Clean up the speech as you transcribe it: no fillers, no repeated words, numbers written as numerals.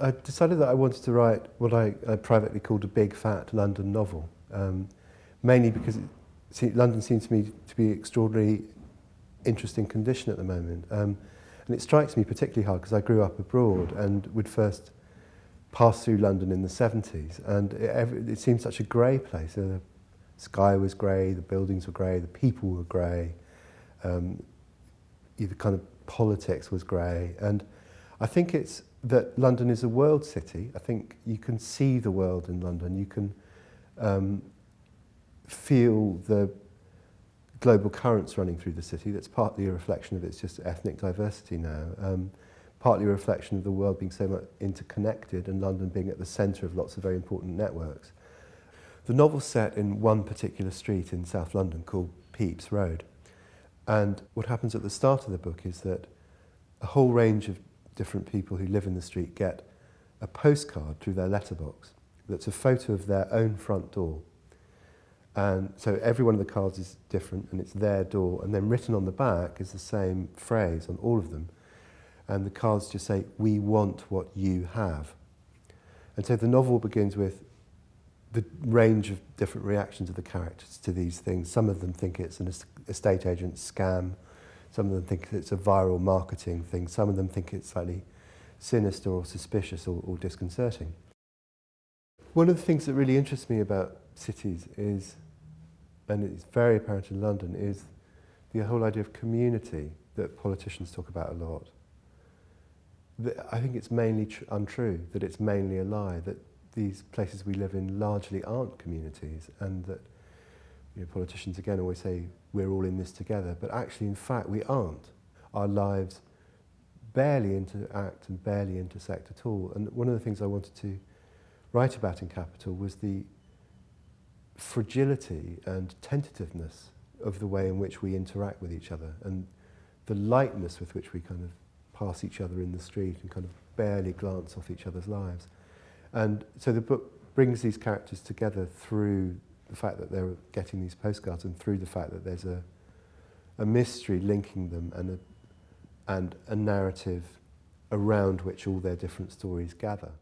I decided that I wanted to write what I privately called a big, fat London novel, mainly because London seems to me to be extraordinarily interesting condition at the moment. And it strikes me particularly hard because I grew up abroad and would first pass through London in the 70s, and it seemed such a grey place. The sky was grey, the buildings were grey, the people were grey, the kind of politics was grey. And I think it's that London is a world city. I think you can see the world in London. You can feel the global currents running through the city. That's partly a reflection of its just ethnic diversity now, partly a reflection of the world being so much interconnected and London being at the centre of lots of very important networks. The novel's set in one particular street in South London called Pepys Road. And what happens at the start of the book is that a whole range of different people who live in the street get a postcard through their letterbox that's a photo of their own front door. And so every one of the cards is different and it's their door, and then written on the back is the same phrase on all of them. And the cards just say, "We want what you have." And so the novel begins with the range of different reactions of the characters to these things. Some of them think it's an estate agent scam. Some of them think it's a viral marketing thing. Some of them think it's slightly sinister or suspicious or disconcerting. One of the things that really interests me about cities is, and it's very apparent in London, is the whole idea of community that politicians talk about a lot. I think it's mainly untrue, that it's mainly a lie, that these places we live in largely aren't communities, and that politicians again always say we're all in this together, but actually in fact we aren't. Our lives barely interact and barely intersect at all. And one of the things I wanted to write about in Capital was the fragility and tentativeness of the way in which we interact with each other, and the lightness with which we kind of pass each other in the street and kind of barely glance off each other's lives. And so the book brings these characters together through the fact that they're getting these postcards and through the fact that there's a mystery linking them and a narrative around which all their different stories gather.